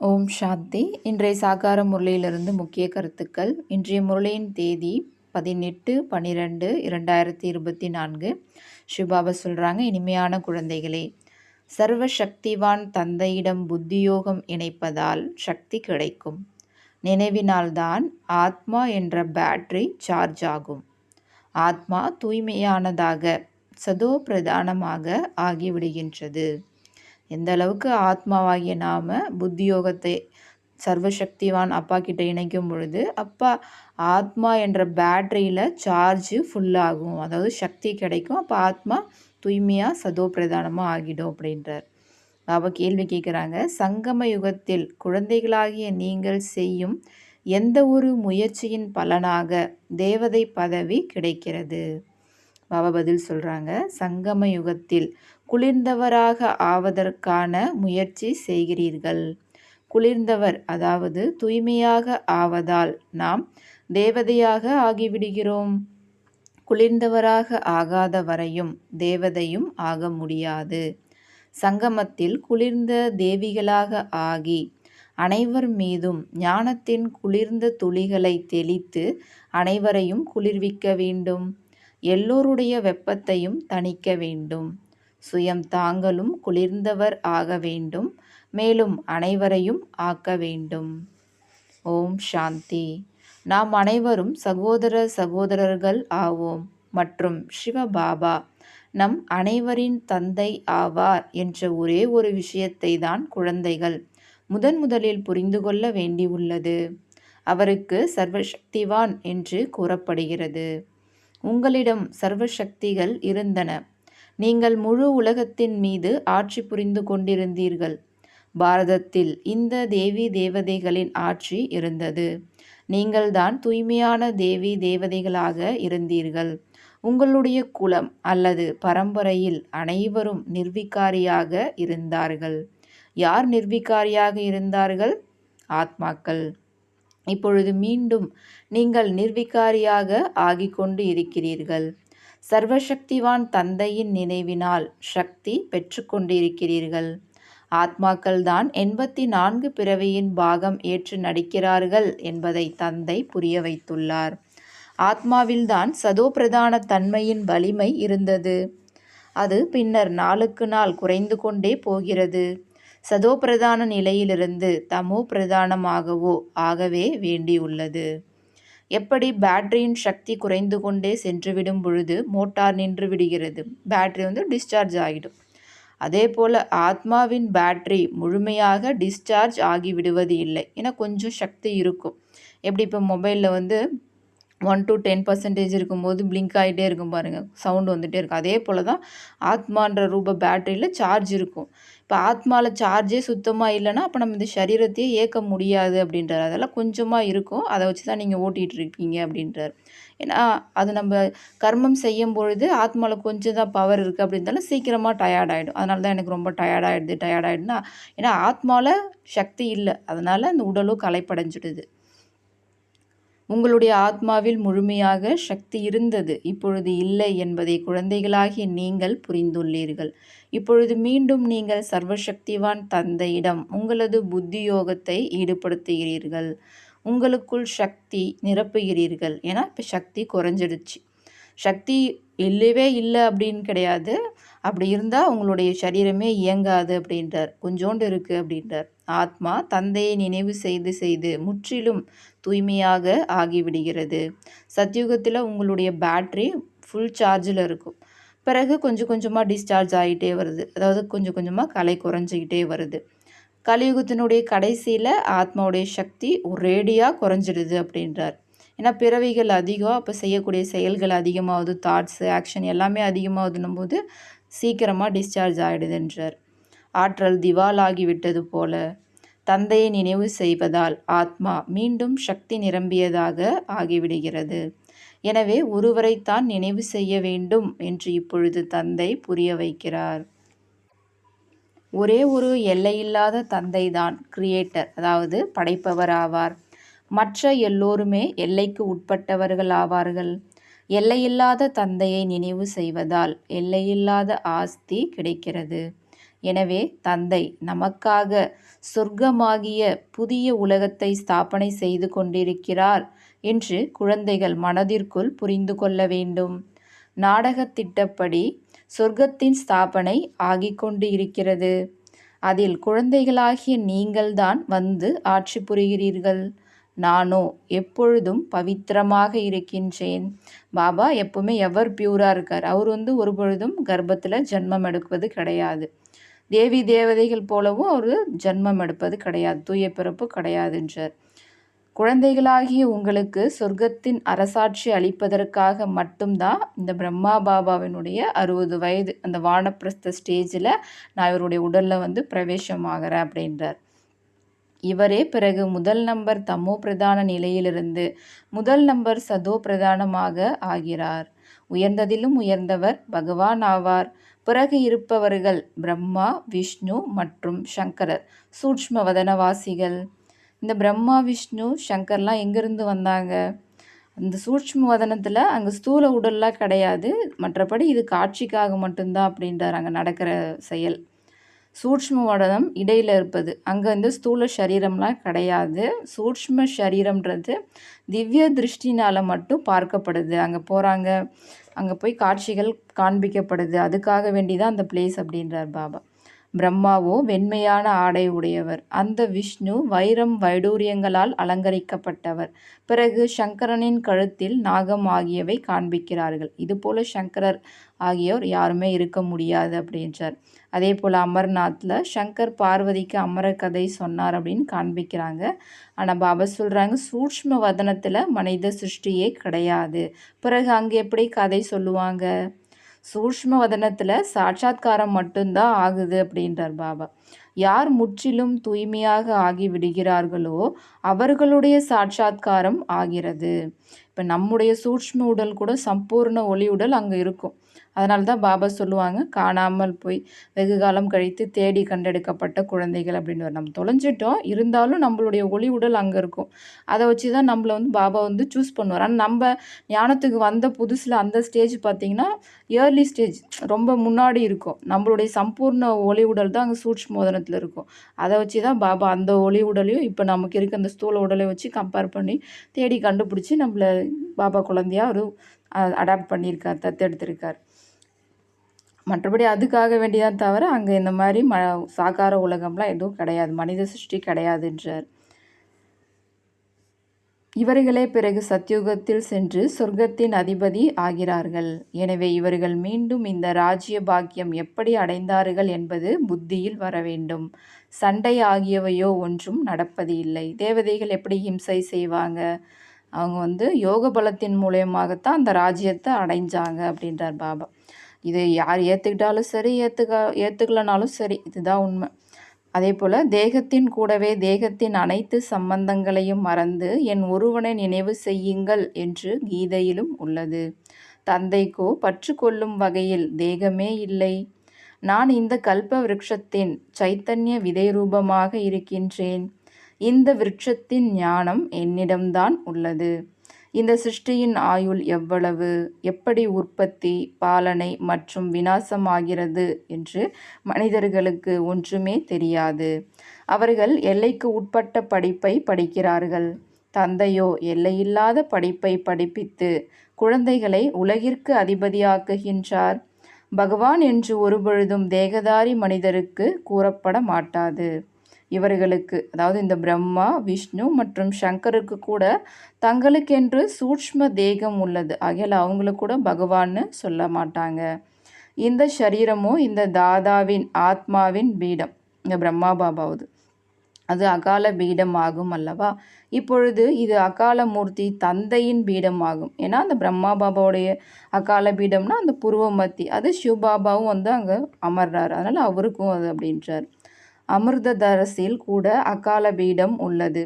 ஓம் சாந்தி. இன்றைய சாகார முரளியிலிருந்து முக்கிய கருத்துக்கள். இன்றைய முரளியின் தேதி 18/12/2024. சிவபாபா சொல்கிறாங்க, இனிமையான குழந்தைகளே, சர்வசக்திவான் தந்தையிடம் புத்தியோகம் இணைப்பதால் சக்தி கிடைக்கும். நினைவினால்தான் ஆத்மா என்ற பேட்டரி சார்ஜ் ஆகும். ஆத்மா தூய்மையானதாக சதோ பிரதானமாக ஆகிவிடுகின்றது. எந்த அளவுக்கு ஆத்மாவாகிய நாம் புத்தியோகத்தை சர்வசக்திவான் அப்பா கிட்ட இணைக்கும் பொழுது அப்பா ஆத்மா என்ற பேட்டரியில் சார்ஜ் ஃபுல்லாகும், அதாவது சக்தி கிடைக்கும். அப்போ ஆத்மா தூய்மையாக சதோ பிரதானமாக ஆகிடும் அப்படின்றார். பாபா கேள்வி கேட்குறாங்க, சங்கம யுகத்தில் குழந்தைகளாகிய நீங்கள் செய்யும் எந்த ஒரு முயற்சியின் பலனாக தேவதை பதவி கிடைக்கிறது? பாபா பதில் சொல்கிறாங்க, சங்கம யுகத்தில் குளிர்ந்தவராக ஆவதற்கான முயற்சி செய்கிறீர்கள். குளிர்ந்தவர் அதாவது தூய்மையாக ஆவதால் நாம் தேவதையாக ஆகிவிடுகிறோம். குளிர்ந்தவராக ஆகாத வரையும் தேவதையும் ஆக முடியாது. சங்கமத்தில் குளிர்ந்த தேவிகளாக ஆகி அனைவர் மீதும் ஞானத்தின் குளிர்ந்த துளிகளை தெளித்து அனைவரையும் குளிர்விக்க வேண்டும். எல்லோருடைய வெப்பத்தையும் தணிக்க வேண்டும். சுயம் தாங்களும் குளிர்ந்தவர் ஆக வேண்டும். மேலும் அனைவரையும் ஆக்க வேண்டும். ஓம் சாந்தி. நாம் அனைவரும் சகோதர சகோதரர்கள் ஆவோம் மற்றும் சிவபாபா நம் அனைவரின் தந்தை ஆவார் என்ற ஒரே ஒரு விஷயத்தை தான் குழந்தைகள் முதலில் புரிந்து கொள்ள வேண்டியுள்ளது. அவருக்கு சர்வசக்திவான் என்று கூறப்படுகிறது. உங்களிடம் சர்வசக்திகள் இருந்தன. நீங்கள் முழு உலகத்தின் மீது ஆட்சி புரிந்து கொண்டிருந்தீர்கள். பாரதத்தில் இந்த தேவி தேவதைகளின் ஆட்சி இருந்தது. நீங்கள்தான் தூய்மையான தேவி தேவதைகளாக இருந்தீர்கள். உங்களுடைய குலம் அல்லது பரம்பரையில் அனைவரும் நிர்விகாரியாக இருந்தார்கள். யார் நிர்விகாரியாக இருந்தார்கள்? ஆத்மாக்கள். இப்பொழுது மீண்டும் நீங்கள் நிர்விகாரியாக ஆகிக்கொண்டு இருக்கிறீர்கள். சர்வசக்திவான் தந்தையின் நினைவினால் சக்தி பெற்று கொண்டிருக்கிறீர்கள். ஆத்மாக்கள் தான் 84 பிறவியின் பாகம் ஏற்று நடிக்கிறார்கள் என்பதை தந்தை புரிய வைத்துள்ளார். ஆத்மாவில்தான் சதோ பிரதான தன்மையின் வலிமை இருந்தது. அது பின்னர் நாளுக்கு நாள் குறைந்து கொண்டே போகிறது. சதோ பிரதான நிலையிலிருந்து தமோ பிரதானமாகவோ ஆகவே வேண்டியுள்ளது. எப்படி பேட்டரியின் சக்தி குறைந்து கொண்டே சென்றுவிடும் பொழுது மோட்டார் நின்று விடுகிறது, பேட்டரி டிஸ்சார்ஜ் ஆகிடும். அதே போல் ஆத்மாவின் பேட்டரி முழுமையாக டிஸ்சார்ஜ் ஆகிவிடுவது இல்லை. ஏன்னா கொஞ்சம் சக்தி இருக்கும். எப்படி இப்போ மொபைலில் 1 to 10% இருக்கும்போது பிளிங்க் ஆகிட்டே இருக்கும் பாருங்கள், சவுண்டு வந்துகிட்டே இருக்கும். அதே போல் தான் ஆத்மான்ற ரூப பேட்டரியில் சார்ஜ் இருக்கும். இப்போ ஆத்மாவில் சார்ஜே சுத்தமாக இல்லைன்னா அப்போ நம்ம இந்த சரீரத்தையே இயக்க முடியாது அப்படின்றார். அதெல்லாம் கொஞ்சமாக இருக்கும், அதை வச்சு தான் நீங்கள் ஓட்டிகிட்டு இருக்கீங்க அப்படின்றார். ஏன்னா அது நம்ம கர்மம் செய்யும் பொழுது ஆத்மாவில் கொஞ்சம் தான் பவர் இருக்குது அப்படின்றாலும் சீக்கிரமாக டயர்ட் ஆகிடும். அதனால தான் எனக்கு ரொம்ப டயர்டாகிடுதுன்னா ஏன்னா ஆத்மாவில் சக்தி இல்லை, அதனால் அந்த உடலும் களைப்படைஞ்சிடுது. உங்களுடைய ஆத்மாவில் முழுமையாக சக்தி இருந்தது, இப்பொழுது இல்லை என்பதை குழந்தைகளாகிய நீங்கள் புரிந்துள்ளீர்கள். இப்பொழுது மீண்டும் நீங்கள் சர்வசக்திவான் தந்தையிடம் உங்களது புத்தியோகத்தை ஈடுபடுத்துகிறீர்கள். உங்களுக்குள் சக்தி நிரப்புகிறீர்கள். ஏன்னா இப்போ சக்தி குறைஞ்சிடுச்சு. சக்தி இல்லவே இல்லை அப்படின்னு கிடையாது. அப்படி இருந்தால் உங்களுடைய சரீரமே இயங்காது அப்படின்றார். கொஞ்சோண்டு இருக்குது அப்படின்றார். ஆத்மா தந்தையை நினைவு செய்து செய்து முற்றிலும் தூய்மையாக ஆகிவிடுகிறது. சத்யுகத்தில் உங்களுடைய பேட்ரி ஃபுல் சார்ஜில் இருக்கும். பிறகு கொஞ்சம் கொஞ்சமாக டிஸ்சார்ஜ் ஆகிட்டே வருது, அதாவது கொஞ்சம் கொஞ்சமாக கலை குறைஞ்சிக்கிட்டே வருது. கலியுகத்தினுடைய கடைசியில் ஆத்மாவுடைய சக்தி ஒரேடியாக குறைஞ்சிடுது அப்படின்றார். ஏன்னா பிறவிகள் அதிகம், அப்போ செய்யக்கூடிய செயல்கள் அதிகமாகுது, தாட்ஸு ஆக்ஷன் எல்லாமே அதிகமாகுதுன்னும் போது சீக்கிரமாக டிஸ்சார்ஜ் ஆகிடுதுன்றார். ஆற்றல் திவாலாகி விட்டது போல தந்தையை நினைவு செய்வதால் ஆத்மா மீண்டும் சக்தி நிரம்பியதாக ஆகிவிடுகிறது. எனவே ஒருவரைத்தான் நினைவு செய்ய வேண்டும் என்று இப்பொழுது தந்தை புரிய வைக்கிறார். ஒரே ஒரு எல்லையில்லாத தந்தை தான் கிரியேட்டர், அதாவது படைப்பவர் ஆவார். மற்ற எல்லோருமே எல்லைக்கு உட்பட்டவர்கள் ஆவார்கள். எல்லையில்லாத தந்தையை நினைவு செய்வதால் எல்லையில்லாத ஆஸ்தி கிடைக்கிறது. எனவே தந்தை நமக்காக சொர்க்கமாகிய புதிய உலகத்தை ஸ்தாபனை செய்து கொண்டிருக்கிறார் என்று குழந்தைகள் மனதிற்குள் புரிந்து கொள்ள வேண்டும். நாடகத் திட்டப்படி சொர்க்கத்தின் ஸ்தாபனை ஆகிக் கொண்டு இருக்கிறது. அதில் குழந்தைகளாகிய நீங்கள்தான் வந்து ஆட்சி புரிகிறீர்கள். நானோ எப்பொழுதும் பவித்திரமாக இருக்கின்றேன். பாபா எப்பவுமே எவர் பியூராக இருக்கார். அவர் ஒரு பொழுதும் கர்ப்பத்தில் ஜன்மம் எடுப்பது கிடையாது. தேவி தேவதைகள் போலவும் அவர் ஜன்மம் எடுப்பது கிடையாது. தூய பிறப்பு கிடையாதுன்றார். குழந்தைகளாகிய உங்களுக்கு சொர்க்கத்தின் அரசாட்சி அளிப்பதற்காக மட்டும்தான் இந்த பிரம்மா பாபாவினுடைய 60 வயது அந்த வானப்பிரஸ்த ஸ்டேஜில் நான் இவருடைய உடலில் பிரவேசமாகிறேன் அப்படின்றார். இவரே பிறகு முதல் நம்பர் தமோ பிரதான நிலையிலிருந்து முதல் நம்பர் சதோ பிரதானமாக ஆகிறார். உயர்ந்ததிலும் உயர்ந்தவர் பகவான் ஆவார். பிறகு இருப்பவர்கள் பிரம்மா, விஷ்ணு மற்றும் சங்கரர், சூட்ச்ம வதனவாசிகள். இந்த பிரம்மா, விஷ்ணு, சங்கர்லாம் எங்கேருந்து வந்தாங்க? இந்த சூட்ச்ம வதனத்தில் அங்கே ஸ்தூல உடல்லாம் கிடையாது. மற்றபடி இது காட்சிக்காக மட்டும்தான் அப்படின்றார். அங்கே நடக்கிற செயல் சூட்ச்ம வதனம் இடையில் இருப்பது. அங்கே ஸ்தூல சரீரம்லாம் கிடையாது. சூட்ச்ம சரீரம்ன்றது திவ்ய திருஷ்டினால் மட்டும் பார்க்கப்படுது. அங்கே போகிறாங்க, அங்கே போய் காட்சிகள் காண்பிக்கப்படுது. அதுக்காக வேண்டிதான் அந்த பிளேஸ் அப்படின்றார் பாபா. பிரம்மாவோ வெண்மையான ஆடை உடையவர். அந்த விஷ்ணு வைரம் வைடூரியங்களால் அலங்கரிக்கப்பட்டவர். பிறகு சங்கரனின் கழுத்தில் நாகம் ஆகியவை காண்பிக்கிறார்கள். இதுபோல சங்கரர் ஆகியோர் யாருமே இருக்க முடியாது அப்படின்றார். அதே போல் அமர்நாத்தில் சங்கர் பார்வதிக்கு அமர கதை சொன்னார் அப்படின்னு காண்பிக்கிறாங்க. ஆனால் பாபா சொல்கிறாங்க சூட்ச்ம வதனத்தில் மனித சிருஷ்டியே கிடையாது. பிறகு அங்கே எப்படி கதை சொல்லுவாங்க? சூட்ச்ம வதனத்தில் சாட்சாத்காரம் மட்டும்தான் ஆகுது அப்படின்றார் பாபா. யார் முற்றிலும் தூய்மையாக ஆகி விடுகிறார்களோ அவர்களுடைய சாட்சாத்காரம் ஆகிறது. இப்போ நம்முடைய சூட்ச்ம உடல் கூட சம்பூர்ண ஒளி உடல் அங்கே இருக்கும். அதனால தான் பாபா சொல்லுவாங்க காணாமல் போய் வெகு காலம் கழித்து தேடி கண்டெடுக்கப்பட்ட குழந்தைகள் அப்படின்னு. நம்ம தொலைஞ்சிட்டோம், இருந்தாலும் நம்மளுடைய ஒளி உடல் அங்கே இருக்கும். அதை வச்சு தான் நம்மளை பாபா சூஸ் பண்ணுவார். ஆனால் நம்ம ஞானத்துக்கு வந்த புதுசில் அந்த ஸ்டேஜ் பார்த்திங்கன்னா ஏர்லி ஸ்டேஜ், ரொம்ப முன்னாடி இருக்கும். நம்மளுடைய சம்பூர்ண ஒளி உடல் தான் அங்கே சூட்ச்ம மோதனத்தில் இருக்கும். அதை வச்சு தான் பாபா அந்த ஒளி உடலையும் இப்போ நமக்கு இருக்க அந்த ஸ்தூல உடலையும் வச்சு கம்பேர் பண்ணி தேடி கண்டுபிடிச்சி நம்மளை பாபா குழந்தையாக ஒரு அடாப்ட் பண்ணியிருக்கார், தத்தெடுத்திருக்கார். மற்றபடி அதுக்காக வேண்டிதான் தவிர அங்கே இந்த மாதிரி சாகார உலகம்லாம் எதுவும் கிடையாது, மனித சிருஷ்டி கிடையாதுன்றார். இவர்களே பிறகு சத்யுகத்தில் சென்று சொர்க்கத்தின் அதிபதி ஆகிறார்கள். எனவே இவர்கள் மீண்டும் இந்த ராஜ்ய பாக்கியம் எப்படி அடைந்தார்கள் என்பது புத்தியில் வர வேண்டும். சண்டை ஆகியவையோ ஒன்றும் நடப்பது இல்லை. தேவதைகள் எப்படி ஹிம்சை செய்வாங்க? அவங்க யோக பலத்தின் மூலயமாகத்தான் அந்த ராஜ்யத்தை அடைஞ்சாங்க அப்படின்றார் பாபா. இது யார் ஏற்றுக்கிட்டாலும் சரி, ஏற்றுக்கலனாலும் சரி, இதுதான் உண்மை. அதே போல் தேகத்தின் கூடவே தேகத்தின் அனைத்து சம்பந்தங்களையும் மறந்து என் ஒருவனை நினைவு செய்யுங்கள் என்று கீதையிலும் உள்ளது. தந்தைக்கோ பற்று கொள்ளும் வகையில் தேகமே இல்லை. நான் இந்த கல்ப விருட்சத்தின் சைத்தன்ய விதை ரூபமாக இருக்கின்றேன். இந்த விருட்சத்தின் ஞானம் என்னிடம்தான் உள்ளது. இந்த சிருஷ்டியின் ஆயுள் எவ்வளவு, எப்படி உற்பத்தி, பாலனை மற்றும் விநாசமாகிறது என்று மனிதர்களுக்கு ஒன்றுமே தெரியாது. அவர்கள் எல்லைக்கு உட்பட்ட படிப்பை படிக்கிறார்கள். தந்தையோ எல்லையில்லாத படிப்பை படிப்பித்து குழந்தைகளை உலகிற்கு அதிபதியாக்குகின்றார். பகவான் என்று ஒருபொழுதும் தேகதாரி மனிதருக்கு கூறப்பட மாட்டாது. இவர்களுக்கு, அதாவது இந்த பிரம்மா, விஷ்ணு மற்றும் சங்கருக்கு கூட தங்களுக்கென்று சூட்ச்ம தேகம் உள்ளது. ஆகையால் அவங்களுக்கு கூட பகவான்னு சொல்ல மாட்டாங்க. இந்த சரீரமோ இந்த தாதாவின் ஆத்மாவின் பீடம், இந்த பிரம்மா பாபாவது அது அகால பீடம் ஆகும் அல்லவா. இப்பொழுது இது அகால மூர்த்தி தந்தையின் பீடம் ஆகும். ஏன்னா அந்த பிரம்மா பாபாவுடைய அகால பீடம்னா அந்த புருவமத்தி, அது சிவபாபாவும் அங்கே அமர்றார். அதனால் அவருக்கும் அது அப்படின்றார். அமிர்தரசில் கூட அகால பீடம் உள்ளது.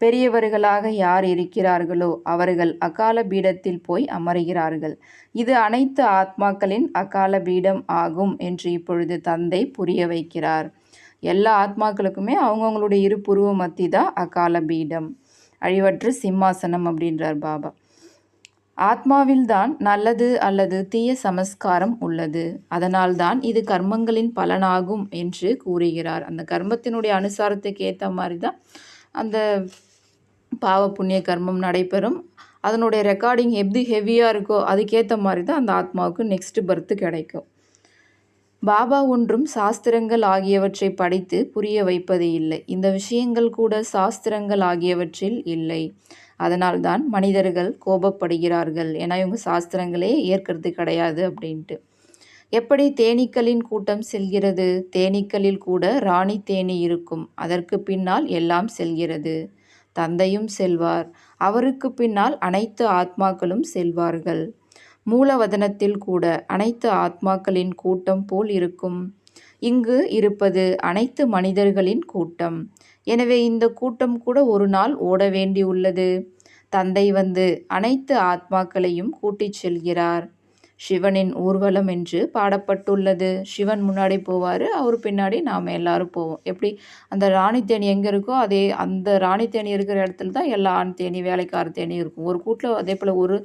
பெரியவர்களாக யார் இருக்கிறார்களோ அவர்கள் அகால பீடத்தில் போய் அமர்கிறார்கள். இது அனைத்து ஆத்மாக்களின் அகால பீடம் ஆகும் என்று இப்பொழுது தந்தை புரிய வைக்கிறார். எல்லா ஆத்மாக்களுக்குமே அவங்கவுங்களுடைய இரு புருவ மத்தி தான் அகால பீடம், அழிவற்ற சிம்மாசனம் அப்படின்றார் பாபா. ஆத்மாவில்தான் நல்லது அல்லது தீய சமஸ்காரம் உள்ளது. அதனால்தான் இது கர்மங்களின் பலனாகும் என்று கூறுகிறார். அந்த கர்மத்தினுடைய அனுசாரத்துக்கு ஏற்ற மாதிரி தான் அந்த பாவ புண்ணிய கர்மம் நடைபெறும். அதனுடைய ரெக்கார்டிங் எப்படி ஹெவியாக இருக்கோ அதுக்கேற்ற மாதிரி தான் அந்த ஆத்மாவுக்கு நெக்ஸ்ட் பர்த்து கிடைக்கும். பாபா ஒன்றும் சாஸ்திரங்கள் ஆகியவற்றை படித்து புரிய வைப்பது இல்லை. இந்த விஷயங்கள் கூட சாஸ்திரங்கள் ஆகியவற்றில் இல்லை. அதனால்தான் மனிதர்கள் கோபப்படுகிறார்கள். ஏன்னா இவங்க சாஸ்திரங்களே ஏற்கிறது கிடையாது அப்படின்ட்டு. எப்படி தேனீக்களின் கூட்டம் செல்கிறது? தேனீக்களில் கூட ராணி தேனி இருக்கும். அதற்கு பின்னால் எல்லாம் செல்கிறது. தந்தையும் செல்வார். அவருக்கு பின்னால் அனைத்து ஆத்மாக்களும் செல்வார்கள். மூலவதனத்தில் கூட அனைத்து ஆத்மாக்களின் கூட்டம் போல் இருக்கும். இங்கு இருப்பது அனைத்து மனிதர்களின் கூட்டம். எனவே இந்த கூட்டம் கூட ஒரு நாள் ஓட வேண்டியுள்ளது. தந்தை வந்து அனைத்து ஆத்மாக்களையும் கூட்டிச் செல்கிறார். சிவனின் ஊர்வலம் என்று பாடப்பட்டுள்ளது. சிவன் முன்னாடி போவார், அவர் பின்னாடி நாம் எல்லாரும் போவோம். எப்படி அந்த ராணி தேனி எங்கே இருக்கோ அந்த ராணி தேனி இருக்கிற இடத்துல தான் எல்லா ஆண் தேனி வேலைக்கார தேனி இருக்கும். ஒரு கூட்டில் அதே போல் ஒரு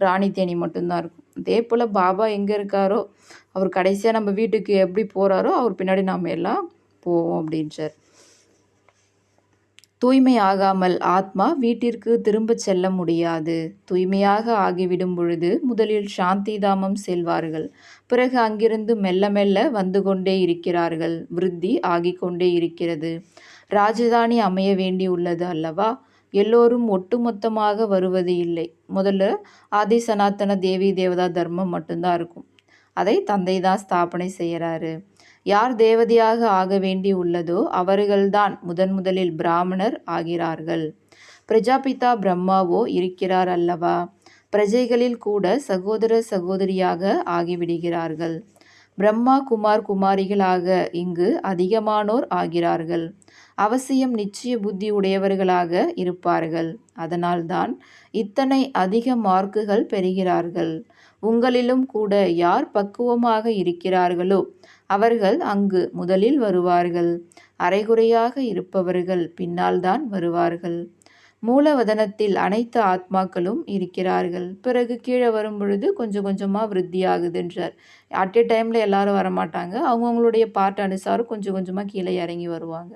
ராணி தேனி மட்டும்தான் இருக்கும். அதே போல் பாபா எங்கே இருக்காரோ அவர் கடைசியாக நம்ம வீட்டுக்கு எப்படி போகிறாரோ அவர் பின்னாடி நாம் எல்லாம் போவோம் அப்படின்றார். தூய்மை ஆகாமல் ஆத்மா வீட்டிற்கு திரும்ப செல்ல முடியாது. தூய்மையாக ஆகிவிடும் பொழுது முதலில் சாந்தி தாமம் செல்வார்கள். பிறகு அங்கிருந்து மெல்ல மெல்ல வந்து கொண்டே இருக்கிறார்கள். விருத்தி ஆகிக்கொண்டே இருக்கிறது. ராஜதானி அமைய வேண்டியுள்ளது அல்லவா? எல்லோரும் ஒட்டுமொத்தமாக வருவது இல்லை. முதல்ல ஆதி சனாத்தன தேவி தேவதா தர்மம் மட்டும்தான் இருக்கும். அதை தந்தை தான் ஸ்தாபனை செய்கிறாரு. யார் தேவதையாக ஆக வேண்டி உள்ளதோ அவர்கள்தான் முதலில் பிராமணர் ஆகிறார்கள். பிரஜாபிதா பிரம்மாவோ இருக்கிறார் அல்லவா? பிரஜைகளில் கூட சகோதர சகோதரியாக ஆகிவிடுகிறார்கள். பிரம்மா குமார் குமாரிகளாக இங்கு அதிகமானோர் ஆகிறார்கள். அவசியம் நிச்சய புத்தி உடையவர்களாக இருப்பார்கள். அதனால்தான் இத்தனை அதிக மார்க்குகள் பெறுகிறார்கள். உங்களிலும் கூட யார் பக்குவமாக இருக்கிறார்களோ அவர்கள் அங்கு முதலில் வருவார்கள். அரைகுறையாக இருப்பவர்கள் பின்னால் தான் வருவார்கள். மூலவதனத்தில் அனைத்து ஆத்மாக்களும் இருக்கிறார்கள். பிறகு கீழே வரும் பொழுது கொஞ்சம் கொஞ்சமாக விருத்தியாகுதுன்றார். அட் எ டைமில் எல்லாரும் வரமாட்டாங்க. அவங்கவுங்களுடைய பார்ட் அனுசாரம் கொஞ்சம் கொஞ்சமாக கீழே இறங்கி வருவாங்க.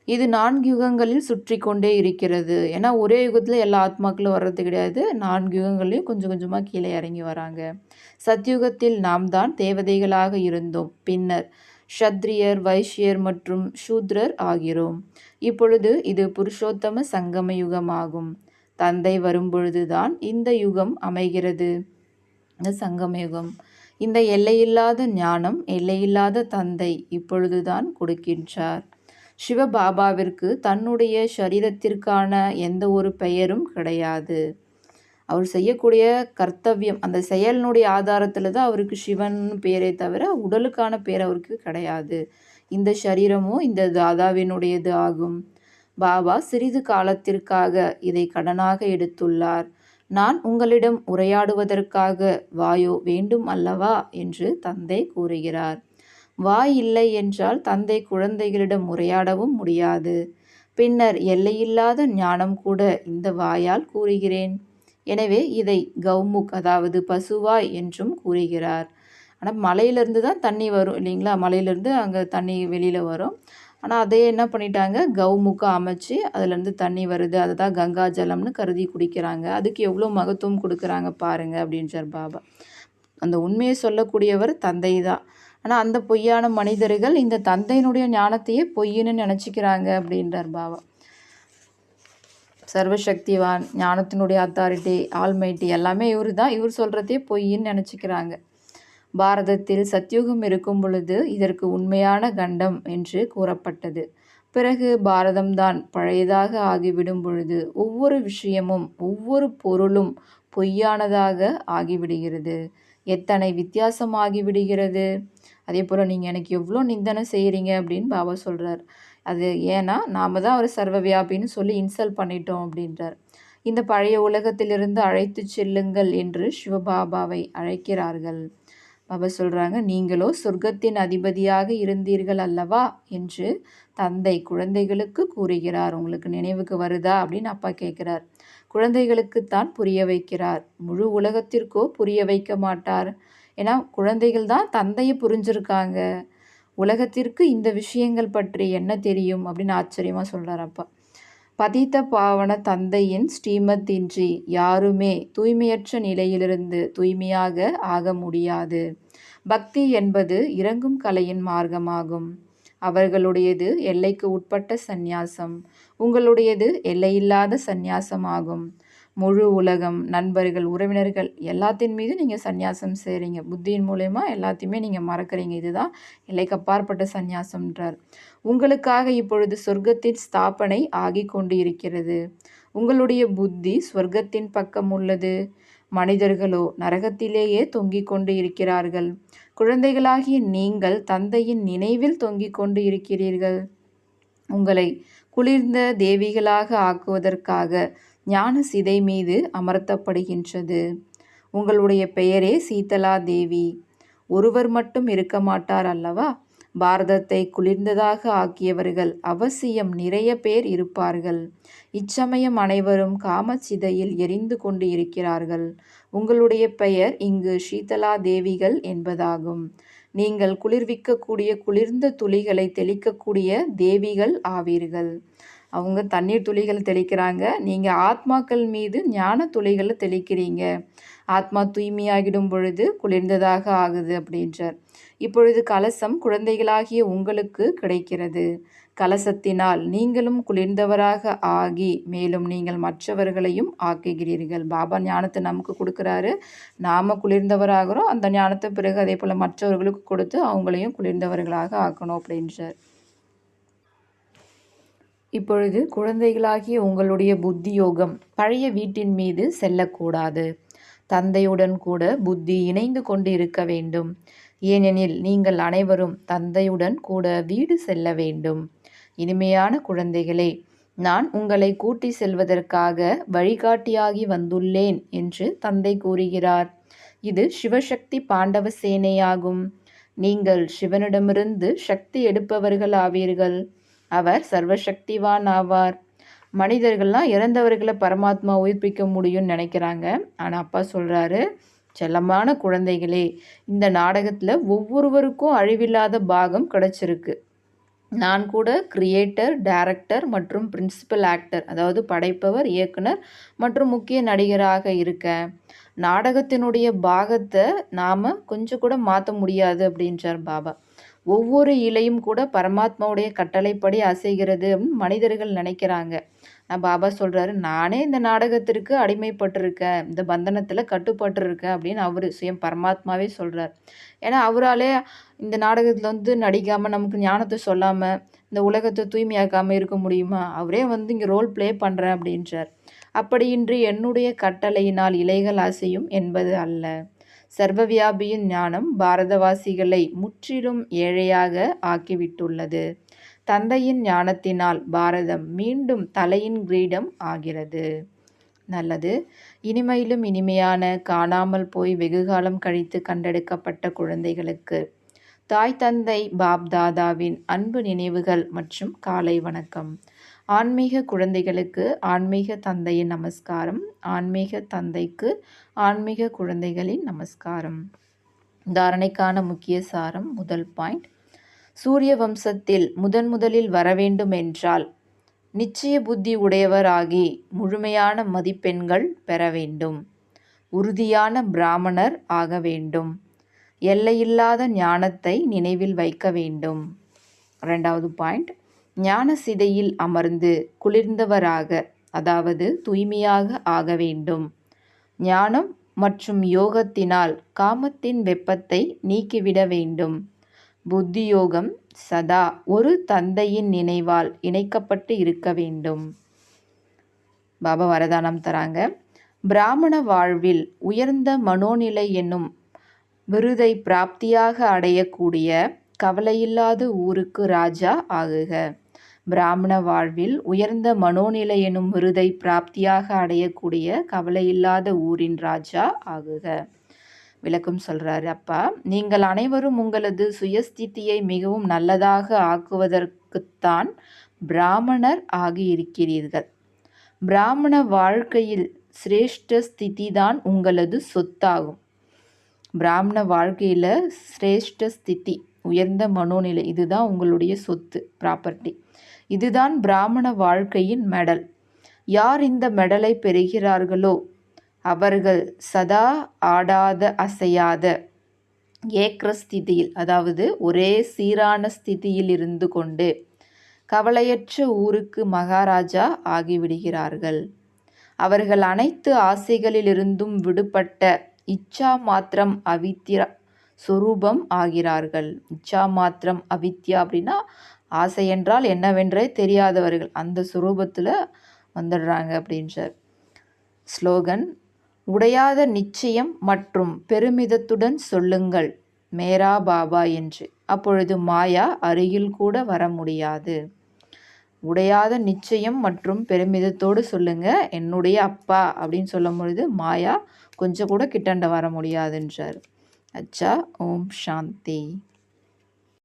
இது 4 யுகங்களில் சுற்றி கொண்டே இருக்கிறது. ஏன்னா ஒரே யுகத்தில் எல்லா ஆத்மாக்களும் வர்றது கிடையாது. 4 யுகங்களையும் கொஞ்சம் கொஞ்சமாக கீழே இறங்கி வராங்க. சத்யுகத்தில் நாம் தான் தேவதைகளாக இருந்தோம். பின்னர் ஷத்ரியர், வைஷ்யர் மற்றும் சூத்ரர் ஆகிறோம். இப்பொழுது இது புருஷோத்தம சங்கம யுகமாகும். தந்தை வரும்பொழுதுதான் இந்த யுகம் அமைகிறது. இந்த சங்கம யுகம். இந்த எல்லையில்லாத ஞானம், எல்லையில்லாத தந்தை இப்பொழுதுதான் கொடுக்கின்றார். சிவபாபாவிற்கு தன்னுடைய சரீரத்திற்கான எந்த ஒரு பெயரும் கிடையாது. அவர் செய்யக்கூடிய கர்த்தவியம், அந்த செயலினுடைய ஆதாரத்தில் தான் அவருக்கு சிவன் பேரே தவிர உடலுக்கான பேர் அவருக்கு கிடையாது. இந்த சரீரமும் இந்த தாதாவினுடையது ஆகும். பாபா சிறிது காலத்திற்காக இதை கடனாக எடுத்துள்ளார். நான் உங்களிடம் உரையாடுவதற்காக வாயோ வேண்டும் அல்லவா என்று தந்தை கூறுகிறார். வாய் இல்லை என்றால் தந்தை குழந்தைகளிடம் உரையாடவும் முடியாது. பின்னர் எல்லையில்லாத ஞானம் கூட இந்த வாயால் கூறுகிறேன். எனவே இதை கௌமுக், அதாவது பசுவாய் என்றும் கூறுகிறார். ஆனால் மலையிலேருந்து தான் தண்ணி வரும் இல்லைங்களா? மலையிலேருந்து அங்கே தண்ணி வெளியில் வரும். ஆனால் அதே என்ன பண்ணிட்டாங்க, கௌமுக்கை அமைச்சு அதுலேருந்து தண்ணி வருது, அதை தான் கங்கா ஜலம்னு கருதி குடிக்கிறாங்க. அதுக்கு எவ்வளோ மகத்துவம் கொடுக்குறாங்க பாருங்கள் அப்படின்றார் பாபா. அந்த உண்மையை சொல்லக்கூடியவர் தந்தை தான். ஆனால் அந்த பொய்யான மனிதர்கள் இந்த தந்தையினுடைய ஞானத்தையே பொய்ன்னு நினச்சிக்கிறாங்க அப்படின்றார் பாபா. சர்வசக்திவான், ஞானத்தினுடைய அத்தாரிட்டி, ஆல்மைட்டி எல்லாமே இவர் தான். இவர் சொல்கிறதே பொய்ன்னு நினச்சிக்கிறாங்க. பாரதத்தில் சத்யுகம் இருக்கும் பொழுது இதற்கு உண்மையான கண்டம் என்று கூறப்பட்டது. பிறகு பாரதம்தான் பழையதாக ஆகிவிடும் பொழுது ஒவ்வொரு விஷயமும் ஒவ்வொரு பொருளும் பொய்யானதாக ஆகிவிடுகிறது. எத்தனை வித்தியாசமாகிவிடுகிறது. அதே போல் நீங்கள் எனக்கு எவ்வளோ நிந்தனை செய்கிறீங்க அப்படின்னு பாபா சொல்கிறார். அது ஏன்னா நாம் தான் அவர் சர்வ வியாபின்னு சொல்லி இன்சல்ட் பண்ணிட்டோம் அப்படின்றார். இந்த பழைய உலகத்திலிருந்து அழைத்து செல்லுங்கள் என்று சிவபாபாவை அழைக்கிறார்கள். பாபா சொல்கிறாங்க, நீங்களோ சொர்க்கத்தின் அதிபதியாக இருந்தீர்கள் அல்லவா என்று தந்தை குழந்தைகளுக்கு கூறுகிறார். உங்களுக்கு நினைவுக்கு வருதா அப்படின்னு அப்பா கேட்குறார். குழந்தைகளுக்குத்தான் புரிய வைக்கிறார், முழு உலகத்திற்கோ புரிய வைக்க மாட்டார். ஏன்னா குழந்தைகள் தான் தந்தையை புரிஞ்சிருக்காங்க. உலகத்திற்கு இந்த விஷயங்கள் பற்றி என்ன தெரியும் அப்படின்னு ஆச்சரியமாக சொல்கிறார் அப்பா. பதித்த பாவன தந்தையின் ஸ்ரீமத் இன்றி யாருமே தூய்மையற்ற நிலையிலிருந்து தூய்மையாக ஆக முடியாது. பக்தி என்பது இறங்கும் கலையின் மார்க்கமாகும். அவர்களுடையது எல்லைக்கு உட்பட்ட சந்நியாசம், உங்களுடையது எல்லையில்லாத சந்நியாசமாகும். முழு உலகம், நண்பர்கள், உறவினர்கள் எல்லாத்தின் மீது நீங்கள் சந்நியாசம் செய்கிறீங்க. புத்தியின் மூலயமா எல்லாத்தையுமே நீங்கள் மறக்கிறீங்க. இதுதான் எல்லைக்கு அப்பாற்பட்ட சந்நியாசம்ன்றார். உங்களுக்காக இப்பொழுது சொர்க்கத்தின் ஸ்தாபனை ஆகி கொண்டு இருக்கிறது. உங்களுடைய புத்தி சொர்க்கத்தின் பக்கம் உள்ளது. மனிதர்களோ நரகத்திலேயே தொங்கிக் கொண்டு இருக்கிறார்கள். குழந்தைகளாகிய நீங்கள் தந்தையின் நினைவில் தொங்கிக் கொண்டு இருக்கிறீர்கள். உங்களை குளிர்ந்த தேவிகளாக ஆக்குவதற்காக ஞான சிதை மீது அமர்த்தப்படுகின்றது. உங்களுடைய பெயரே சீதலா தேவி. ஒருவர் மட்டும் இருக்க மாட்டார் அல்லவா? பாரதத்தை குளிர்ந்ததாக ஆக்கியவர்கள் அவசியம் நிறைய பேர் இருப்பார்கள். இச்சமயம் அனைவரும் காமச்சிதையில் எரிந்து கொண்டு இருக்கிறார்கள். உங்களுடைய பெயர் இங்கு சீதலா தேவிகள் என்பதாகும். நீங்கள் குளிர்விக்கக்கூடிய குளிர்ந்த துளிகளை தெளிக்கக்கூடிய தேவிகள் ஆவீர்கள். அவங்க தண்ணீர் துளிகள் தெளிக்கிறாங்க, நீங்கள் ஆத்மாக்கள் மீது ஞான துளிகளை தெளிக்கிறீங்க. ஆத்மா தூய்மையாகிடும் பொழுது குளிர்ந்ததாக ஆகுது அப்படின்றார். இப்பொழுது கலசம் குழந்தைகளாகிய உங்களுக்கு கிடைக்கிறது. கலசத்தினால் நீங்களும் குளிர்ந்தவராக ஆகி மேலும் நீங்கள் மற்றவர்களையும் ஆக்குகிறீர்கள். பாபா ஞானத்தை நமக்கு கொடுக்குறாரு, நாம் குளிர்ந்தவராகிறோம். அந்த ஞானத்தை பிறகு அதே போல் மற்றவர்களுக்கு கொடுத்து அவங்களையும் குளிர்ந்தவர்களாக ஆக்கணும் அப்படின்றார். இப்பொழுது குழந்தைகளாகிய உங்களுடைய புத்தி யோகம் பழைய வீட்டின் மீது செல்லக்கூடாது. தந்தையுடன் கூட புத்தி இணைந்து கொண்டு இருக்க வேண்டும். ஏனெனில் நீங்கள் அனைவரும் தந்தையுடன் கூட வீடு செல்ல வேண்டும். இனிமையான குழந்தைகளே, நான் உங்களை கூட்டி செல்வதற்காக வழிகாட்டியாகி வந்துள்ளேன் என்று தந்தை கூறுகிறார். இது சிவசக்தி பாண்டவ சேனையாகும். நீங்கள் சிவனிடமிருந்து சக்தி எடுப்பவர்கள் ஆவீர்கள். அவர் சர்வசக்திவான் ஆவார். மனிதர்கள்லாம் இறந்தவர்களை பரமாத்மா உயிர்ப்பிக்க முடியும்னு நினைக்கிறாங்க. ஆனால் அப்பா சொல்கிறாரு, செல்லமான குழந்தைகளே, இந்த நாடகத்தில் ஒவ்வொருவருக்கும் அழிவில்லாத பாகம் கிடச்சிருக்கு. நான் கூட கிரியேட்டர், டைரக்டர் மற்றும் பிரின்சிபல் ஆக்டர், அதாவது படைப்பவர், இயக்குனர் மற்றும் முக்கிய நடிகராக இருக்கேன். நாடகத்தினுடைய பாகத்தை நாம் கொஞ்சம் கூட மாற்ற முடியாது அப்படின்றார் பாபா. ஒவ்வொரு இலையும் கூட பரமாத்மாவுடைய கட்டளைப்படி அசைகிறது அப்படின்னு மனிதர்கள் நினைக்கிறாங்க. பாபா சொல்கிறாரு, நானே இந்த நாடகத்திற்கு அடிமைப்பட்டிருக்கேன், இந்த பந்தனத்தில் கட்டுப்பட்டுருக்கேன் அப்படின்னு அவர் சுயம் பரமாத்மாவே சொல்கிறார். ஏன்னா அவராலே இந்த நாடகத்தில் நடிக்காமல் நமக்கு ஞானத்தை சொல்லாமல் இந்த உலகத்தை தூய்மையாக்காமல் இருக்க முடியுமா? அவரே இங்கே ரோல் ப்ளே பண்ணுறேன் அப்படின்றார். அப்படியின்றி என்னுடைய கட்டளையினால் இலைகள் அசையும் என்பது அல்ல. சர்வவியாபியின் ஞானம் பாரதவாசிகளை முற்றிலும் ஏழையாக ஆக்கிவிட்டுள்ளது. தந்தையின் ஞானத்தினால் பாரதம் மீண்டும் தலையின் கிரீடம் ஆகிறது. நல்லது. இனிமையிலும் இனிமையான காணாமல் போய் வெகுகாலம் கழித்து கண்டெடுக்கப்பட்ட குழந்தைகளுக்கு தாய் தந்தை பாப் தாதாவின் அன்பு நினைவுகள் மற்றும் காலை வணக்கம். ஆன்மீக குழந்தைகளுக்கு ஆன்மீக தந்தையின் நமஸ்காரம். ஆன்மீக தந்தைக்கு ஆன்மீக குழந்தைகளின் நமஸ்காரம். தாரணைக்கான முக்கிய சாரம். முதல் பாயிண்ட், சூரிய வம்சத்தில் முதலில் வரவேண்டும் என்றால் நிச்சய புத்தி உடையவராகி முழுமையான மதிப்பெண்கள் பெற வேண்டும். உறுதியான பிராமணர் ஆக வேண்டும். எல்லையில்லாத ஞானத்தை நினைவில் வைக்க வேண்டும். இரண்டாவது பாயிண்ட், ஞான சிதையில் அமர்ந்து குளிர்ந்தவராக, அதாவது தூய்மையாக ஆக வேண்டும். ஞானம் மற்றும் யோகத்தினால் காமத்தின் வெப்பத்தை நீக்கிவிட வேண்டும். புத்தி யோகம் சதா ஒரு தந்தையின் நினைவால் இணைக்கப்பட்டு இருக்க வேண்டும். பாபா வரதானம் தராங்க. பிராமண வாழ்வில் உயர்ந்த மனோநிலை என்னும் விருதை பிராப்தியாக அடையக்கூடிய கவலையில்லாத ஊருக்கு ராஜா ஆகுக. பிராமண வாழ்வில் உயர்ந்த மனோநிலை எனும் விருதை பிராப்தியாக அடையக்கூடிய கவலையில்லாத ஊரின் ராஜா ஆகுக. விளக்கம் சொல்கிறாரு. அப்பா, நீங்கள் அனைவரும் உங்களது சுயஸ்திதியை மிகவும் நல்லதாக ஆக்குவதற்குத்தான் பிராமணர் ஆகியிருக்கிறீர்கள். பிராமண வாழ்க்கையில் சிரேஷ்ட ஸ்திதி தான் உங்களது சொத்தாகும். பிராமண வாழ்க்கையில் சிரேஷ்ட ஸ்திதி, உயர்ந்த மனோநிலை, இதுதான் உங்களுடைய சொத்து, ப்ராப்பர்ட்டி. இதுதான் பிராமண வாழ்க்கையின் மெடல். யார் இந்த மெடலை பெறுகிறார்களோ அவர்கள் சதா ஆடாத அசையாத ஏக்ரஸ்திதியில், அதாவது ஒரே சீரான ஸ்திதியில் இருந்து கொண்டு கவலையற்ற ஊருக்கு மகாராஜா ஆகிவிடுகிறார்கள். அவர்கள் அனைத்து ஆசைகளிலிருந்தும் விடுபட்ட இச்சா மாத்திரம் அவித்யா சொரூபம் ஆகிறார்கள். இச்சா மாத்திரம் அவித்யா அப்படின்னா ஆசை என்றால் என்னவென்றே தெரியாதவர்கள், அந்த சுரூபத்தில் வந்துடுறாங்க அப்படின்றார். ஸ்லோகன்: உடையாத நிச்சயம் மற்றும் பெருமிதத்துடன் சொல்லுங்கள் மேரா பாபா என்று, அப்பொழுது மாயா அருகில் கூட வர முடியாது. உடையாத நிச்சயம் மற்றும் பெருமிதத்தோடு சொல்லுங்க என்னுடைய அப்பா அப்படின்னு சொல்லும் பொழுது மாயா கொஞ்சம் கூட கிட்டண்ட வர முடியாதுன்றார். அச்சா, ஓம் சாந்தி.